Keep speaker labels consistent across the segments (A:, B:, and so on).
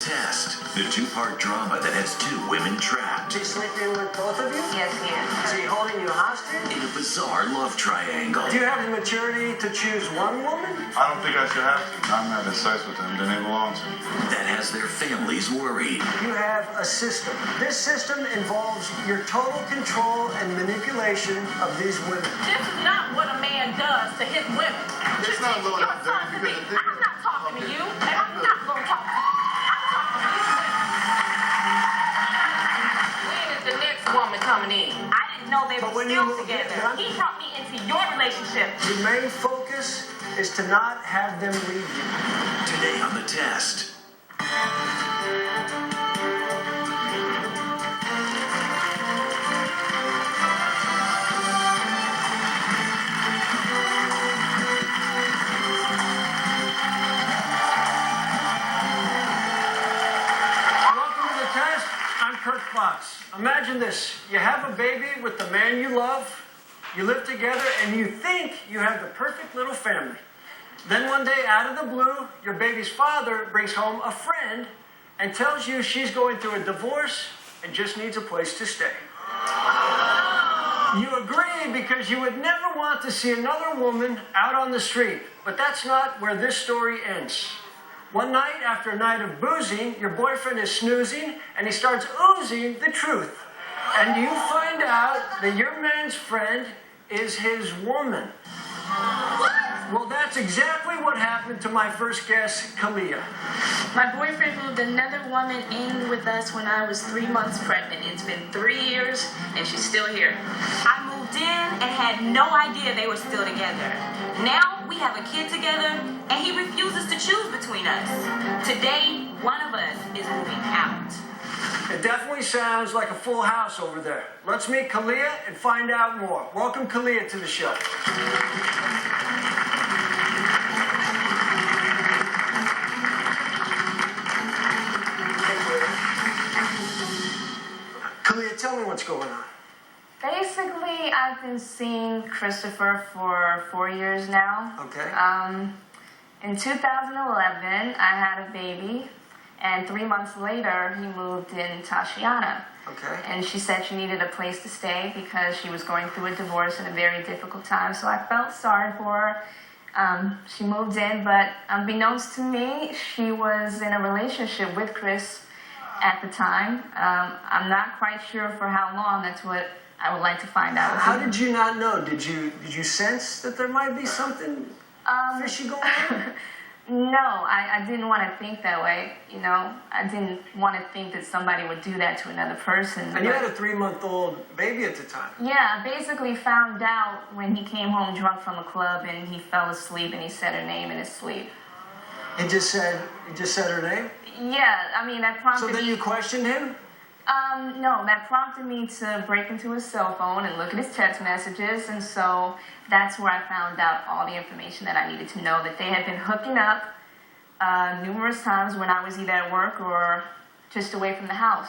A: Test, the two-part drama that has two women trapped.
B: Is he sleeping with both of you?
C: Yes, he is.
B: Is he holding you hostage?
A: In a bizarre love triangle.
B: Do you have the maturity to choose one woman?
D: I don't think I should have to. I'm having sex with him, then it belongs to me.
A: That has their families worried.
B: You have a system. This system involves your total control and manipulation of these women.
C: This is not what a man does to his women.
D: It's not low enough
C: You're talking to me. I'm not talking to you, and I'm not going to talk to you. When is the next woman coming in? I didn't know they were still together. He brought me into your relationship.
B: Your main focus is to not have them leave you.
A: Today on The Test.
B: Kirk. Imagine this. You have a baby with the man you love, you live together, and you think you have the perfect little family. Then one day, out of the blue, your baby's father brings home a friend and tells you she's going through a divorce and just needs a place to stay. You agree because you would never want to see another woman out on the street. But that's not where this story ends. One night, after a night of boozing, your boyfriend is snoozing, and he starts oozing the truth. And you find out that your man's friend is his woman.
C: What?
B: Well, that's exactly what happened to my first guest, Kalia.
E: My boyfriend moved another woman in with us when I was 3 months pregnant. It's been 3 years, and she's still here.
C: I moved in and had no idea they were still together. Now we have a kid together, and he refuses to choose between us. Today, one of us is moving out.
B: It definitely sounds like a full house over there. Let's meet Kalia and find out more. Welcome, Kalia, to the show. Kalia, tell me what's going on.
E: Basically, I've been seeing Christopher for 4 years now.
B: Okay.
E: In 2011, I had a baby, and 3 months later, he moved in Tashiana.
B: Okay.
E: And she said she needed a place to stay because she was going through a divorce in a very difficult time, so I felt sorry for her. She moved in, but unbeknownst to me, she was in a relationship with Chris at the time. I'm not quite sure for how long. That's what I would like to find out.
B: How did you not know? Did you sense that there might be something fishy going on?
E: No, I didn't want to think that way. You know, I didn't want to think that somebody would do that to another person.
B: And you had a 3-month-old baby at the time.
E: Yeah, I basically found out when he came home drunk from a club and he fell asleep and he said her name in his sleep.
B: He just said her name?
E: Yeah, I mean, that prompted
B: So then you questioned him?
E: No, that prompted me to break into his cell phone and look at his text messages, and so that's where I found out all the information that I needed to know, that they had been hooking up numerous times when I was either at work or just away from the house.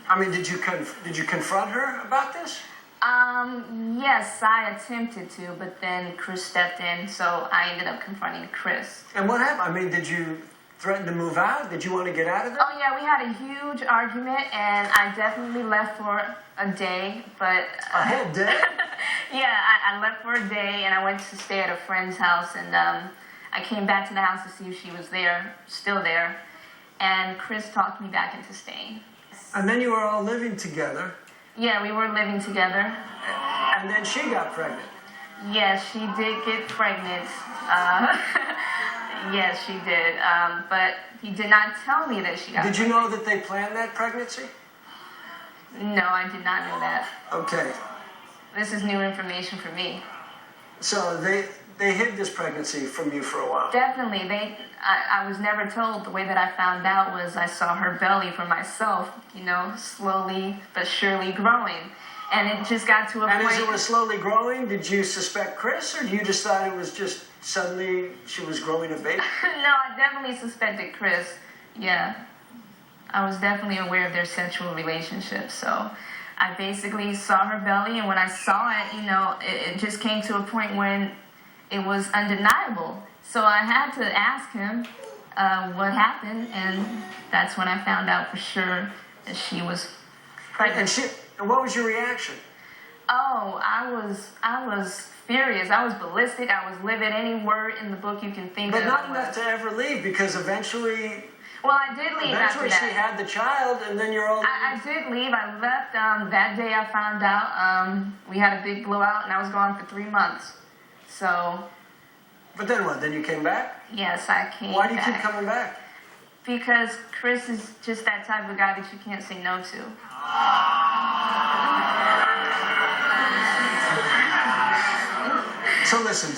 B: I mean, did you confront her about this?
E: Yes, I attempted to, but then Chris stepped in, so I ended up confronting Chris.
B: And what happened? I mean, did you threaten to move out? Did you want to get out of there?
E: Oh, yeah, we had a huge argument, and I definitely left for a day, but...
B: A whole day?
E: Yeah, I left for a day, and I went to stay at a friend's house, and I came back to the house to see if she was there, still there, and Chris talked me back into staying.
B: And then you were all living together.
E: Yeah, we were living together.
B: And then she got pregnant.
E: Yes, she did get pregnant. Yes, she did. But he did not tell me that she got pregnant.
B: Did you know that they planned that pregnancy?
E: No, I did not know that.
B: Okay.
E: This is new information for me.
B: So they hid this pregnancy from you for a while.
E: Definitely. I was never told. The way that I found out was I saw her belly for myself, you know, slowly but surely growing. And it just got to a point...
B: And as it was slowly growing, did you suspect Chris, or you just thought it was just suddenly she was growing a baby?
E: No, I definitely suspected Chris. Yeah. I was definitely aware of their sexual relationship, so I basically saw her belly, and when I saw it, you know, it just came to a point when it was undeniable. So I had to ask him, what happened, and that's when I found out for sure that she was pregnant.
B: And what was your reaction?
E: Oh, I was furious. I was ballistic. I was livid. Any word in the book you can think
B: But
E: of.
B: not enough to ever leave, because eventually
E: Well, I did leave after that.
B: she had the child, and then you're all...
E: I did leave. I left that day. I found out we had a big blowout, and I was gone for 3 months. So...
B: But then what? Then you came back?
E: Yes, I came
B: Why do you
E: back.
B: keep coming back?
E: Because Chris is just that type of guy that you can't say no to.
B: So listen,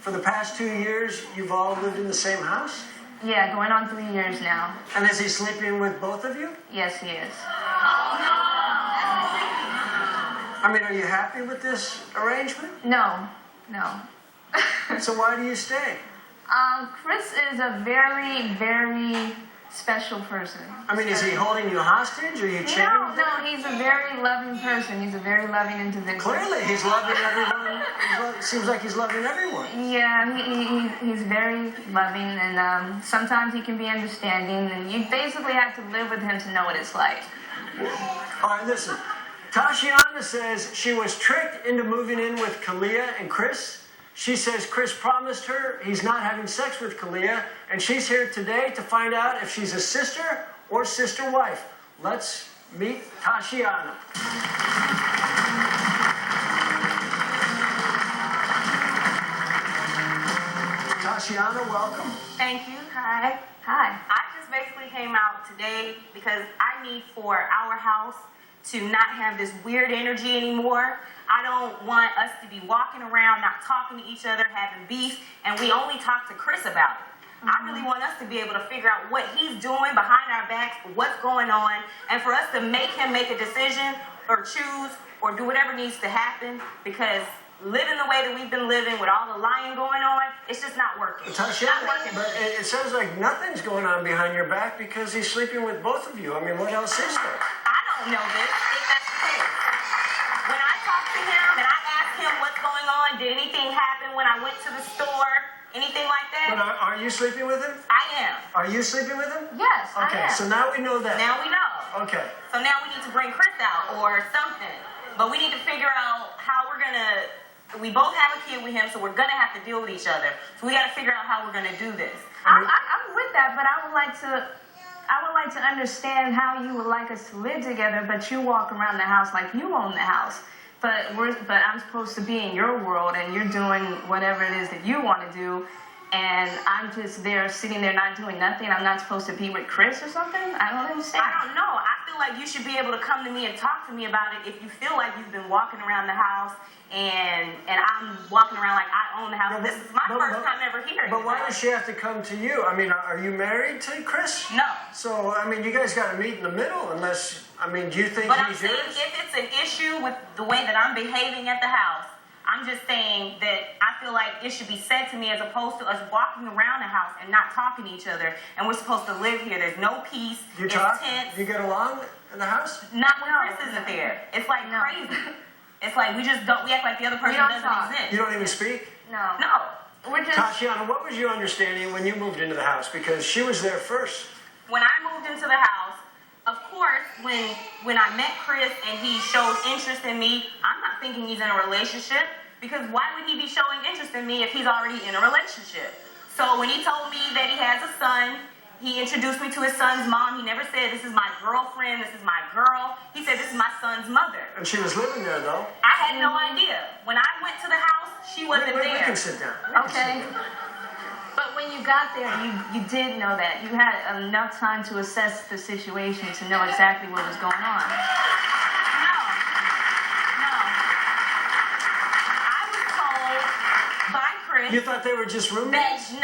B: for the past 2 years, you've all lived in the same house?
E: Yeah, going on 3 years now.
B: And is he sleeping with both of you?
E: Yes, he is.
B: I mean, are you happy with this arrangement?
E: No.
B: So why do you stay?
E: Chris is a very, very special person.
B: I mean, is he holding you hostage? Are you chained?
E: No, he's a very loving person. He's a very loving individual.
B: Clearly, he's loving everyone. Seems like he's loving everyone.
E: Yeah, he's very loving, and sometimes he can be understanding, and you basically have to live with him to know what it's like.
B: All right, listen. Tashiana says she was tricked into moving in with Kalia and Chris. She says Chris promised her he's not having sex with Kalia, and she's here today to find out if she's a sister or sister wife. Let's meet Tashiana. Tashiana, welcome.
C: Thank you. Hi.
E: Hi.
C: I just basically came out today because I need for our house to not have this weird energy anymore. I don't want us to be walking around, not talking to each other, having beef, and we only talk to Chris about it. I really want us to be able to figure out what he's doing behind our backs, what's going on, and for us to make him make a decision or choose or do whatever needs to happen, because living the way that we've been living with all the lying going on, it's just not working.
B: Tashiana, but it sounds like nothing's going on behind your back because he's sleeping with both of you. I mean, what else is there?
C: I don't know this, if that's the case. When I talked to him and I asked him what's going on, did anything happen when I went to the store, anything like
B: But
C: that?
B: are you sleeping with him?
C: I am.
B: Are you sleeping with him?
E: Yes,
B: Okay,
E: I am.
B: so now we know that.
C: Now we know.
B: Okay.
C: So now we need to bring Chris out or something. But we need to figure out how we're gonna, we both have a kid with him, so we're gonna have to deal with each other. So we gotta figure out how we're gonna do this.
E: I'm with that, but I would like to understand how you would like us to live together, but you walk around the house like you own the house. But I'm supposed to be in your world, and you're doing whatever it is that you want to do, and I'm just there sitting there not doing nothing. I'm not supposed to be with Chris or something? I don't understand.
C: I don't know. I feel like you should be able to come to me and talk to me about it if you feel like you've been walking around the house and I'm walking around like I own the house. This is my first time ever hearing
B: But why
C: about
B: does
C: it.
B: she have to come to you? I mean, are you married to Chris?
C: No.
B: So, I mean, you guys got to meet in the middle unless, I mean, do you think
C: But I'm
B: he's
C: saying
B: yours?
C: if it's an issue with the way that I'm behaving at the house, I'm just saying that I feel like it should be said to me as opposed to us walking around the house and not talking to each other, and we're supposed to live here. There's no peace.
B: Do you
C: It's
B: talk?
C: tense.
B: Do you get along in the house?
C: Not when Chris isn't there. It's like crazy. It's like we just don't, we act like the other person
E: don't
C: doesn't
E: talk.
C: exist.
B: You don't even speak?
E: No.
C: No.
E: We're just...
B: Tashiana, what was your understanding when you moved into the house? Because she was there first.
C: When I moved into the house, of course, when I met Chris and he showed interest in me, I'm not thinking he's in a relationship, because why would he be showing interest in me if he's already in a relationship? So when he told me that he has a son, he introduced me to his son's mom. He never said, this is my girlfriend, this is my girl. He said, this is my son's mother.
B: And she was living there, though.
C: I had no idea. When I went to the house, she wasn't
B: We
C: there.
B: can sit down. We can
E: Okay.
B: sit down.
E: But when you got there, you did know that. You had enough time to assess the situation to know exactly what was going on.
C: No. I was told by Chris
B: You thought they were just roommates?
C: that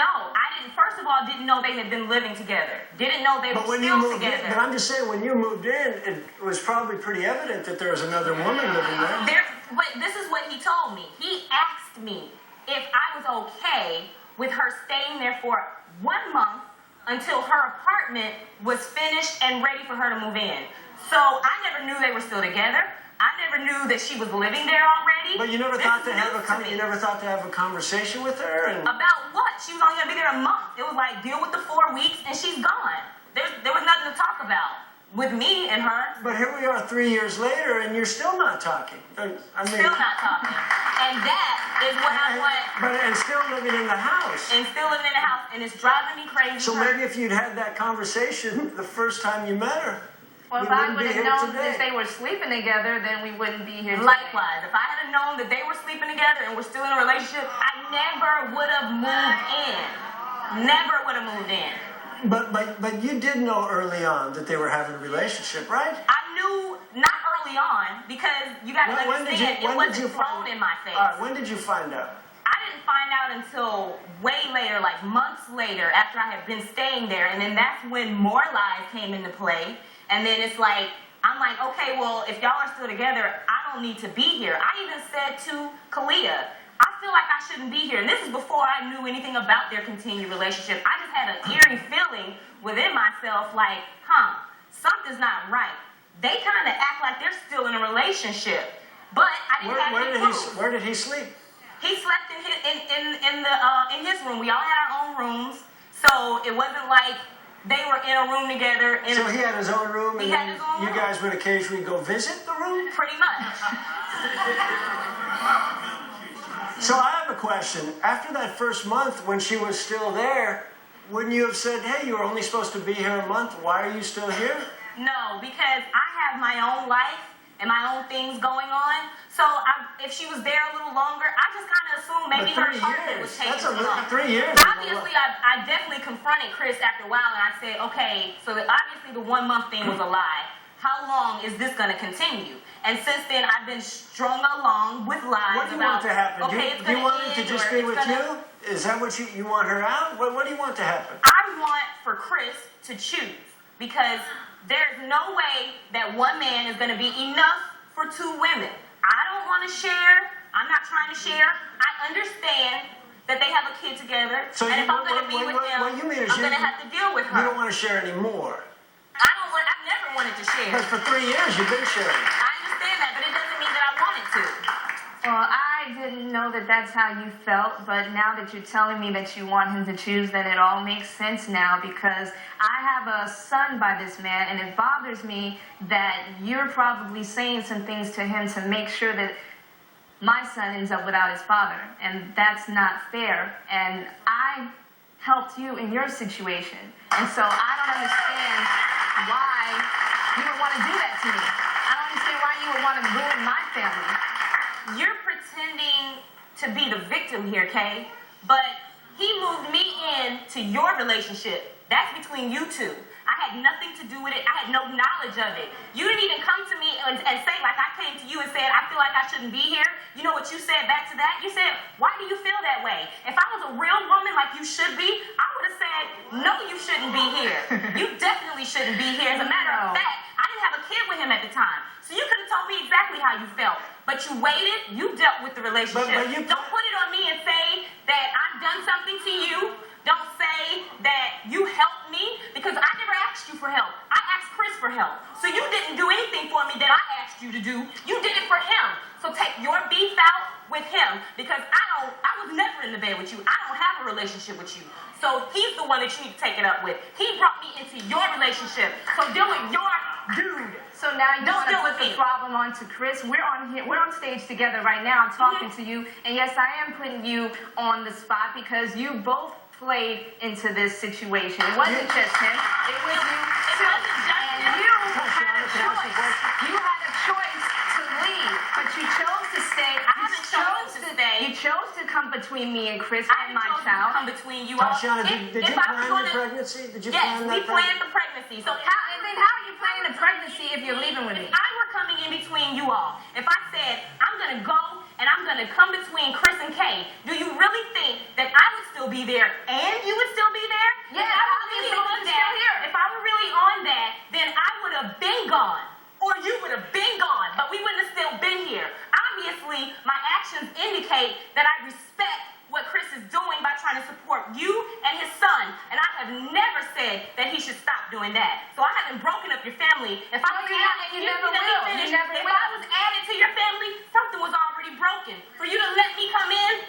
C: first of all, didn't know they had been living together. Didn't know they
B: But
C: were
B: when you
C: still
B: moved in,
C: together.
B: but I'm just saying, when you moved in, it was probably pretty evident that there was another woman living there.
C: But this is what he told me. He asked me if I was okay with her staying there for 1 month until her apartment was finished and ready for her to move in. So I never knew they were still together. I never knew that she was living there already. already.
B: But you never
C: This
B: thought
C: is
B: to have
C: news to me.
B: you never thought to have a conversation with her and.
C: About what? She was only gonna be there a month. It was like, deal with the 4 weeks and she's gone. There was nothing to talk about with me and her.
B: But here we are 3 years later, and you're still not talking. I mean,
C: Still not talking. And that is what I want.
B: And still living in the house.
C: And still living in the house, and it's driving me crazy.
B: So maybe if you'd had that conversation the first time you met her,
E: Well, if
B: we
E: I
B: wouldn't
E: would
B: be
E: have
B: here
E: known
B: today.
E: that they were sleeping together, then we wouldn't be here today.
C: Likewise, if I had known that they were sleeping together and we're still in a relationship, I never would have moved in. Never would have moved in.
B: But you did know early on that they were having a relationship, right?
C: I knew not early on because you got to understand it wasn't thrown in my face.
B: All right, when did you find out?
C: I didn't find out until way later, like months later, after I had been staying there, and then that's when more lies came into play. And then it's like, I'm like, okay, well, if y'all are still together, I don't need to be here. I even said to Kalia, I feel like I shouldn't be here. And this is before I knew anything about their continued relationship. I just had an eerie feeling within myself, like, something's not right. They kind of act like they're still in a relationship, but I didn't have any proof.
B: Where did he sleep?
C: He slept in his room. We all had our own rooms, so it wasn't like they were in a room together.
B: So he had his own room, and
C: He had his own
B: you
C: room.
B: guys would occasionally go visit the room?
C: Pretty much.
B: So I have a question. After that first month, when she was still there, wouldn't you have said, hey, you were only supposed to be here a month, why are you still here?
C: No, because I have my own life and my own things going on. So if she was there a little longer, I just kind of assumed maybe her apartment was taking too long.
B: 3 years.
C: Obviously, I definitely confronted Chris after a while, and I said, okay, so obviously the 1 month thing was a lie. How long is this going to continue? And since then, I've been strung along with lies.
B: What do you want to happen?
C: Okay,
B: do you want it to just be with you? Is that what you want her out? What do you want to happen?
C: I want for Chris to choose, because there's no way that one man is going to be enough for 2 women. I don't want to share. I'm not trying to share. I understand that they have a kid together,
B: So
C: and if I'm going to be with him, I'm going to have to deal with her.
B: You don't want to share anymore.
C: I've never wanted to share.
B: But for 3 years, you've been sharing.
C: I understand that, but it doesn't mean that I wanted to.
E: Well, I didn't know that that's how you felt, but now that you're telling me that you want him to choose, then it all makes sense now, because I have a son by this man, and it bothers me that you're probably saying some things to him to make sure that my son ends up without his father, and that's not fair. And I helped you in your situation, and so I don't understand why you would want to do that to me. I don't understand why you would want to ruin my family.
C: You're pretending to be the victim here, Kay, but he moved me into your relationship. That's between you two. I had nothing to do with it. I had no knowledge of it. You didn't even come to me and say, like I came to you and said, I feel like I shouldn't be here. You know what you said back to that? You said, why do you feel that way? If I was a real woman like you should be, I would have said, no, you shouldn't be here. You definitely shouldn't be here. As a matter of fact, I didn't have a kid with him at the time. So you could have told me exactly how you felt. But you waited, you dealt with the relationship. Don't put it on me and say that I've done something to you. Don't say that you helped me, because I never asked you for help. I asked Chris for help. So you didn't do anything for me that I asked you to do. You did it for him. So take your beef out with him, because I was never in the bed with you. I don't have a relationship with you. So he's the one that you need to take it up with. He brought me into your relationship. So deal with your dude.
E: So now you want to
C: deal
E: put
C: with
E: the
C: me.
E: problem onto Chris. We're on stage together right now. I'm talking to you, and yes, I am putting you on the spot because you both played into this situation. It wasn't just him. It was you too. And you had a choice. You had a choice to leave, but you chose to stay.
C: I haven't chosen to stay.
E: You chose to come between me and Chris
C: I
E: and my
C: chose to
E: child.
C: come between you all.
B: Tatiana, did you plan the pregnancy? Did you
C: Yes,
B: plan
C: we
B: that
C: planned the pregnancy. So
E: And then how are you planning the pregnancy if you're leaving with me?
C: if I were coming in between you all, if I said, I'm going to go and I'm going to come between Chris and Kay, do you really think that I would still be there and you would still be there?
E: Yeah,
C: if I were really
E: obviously
C: on
E: I'm
C: that,
E: still here.
C: if I were really on that, then I would have been gone. Or you would have been gone, but we wouldn't have still been here. Obviously, my actions indicate that I respect what Chris is doing by trying to support you and his son. And I have never said that he should stop doing that. So I haven't broken up your family. If I was
E: You never will. You never
C: if
E: will.
C: I was added to your family, something was already broken. talking for you to let me come in?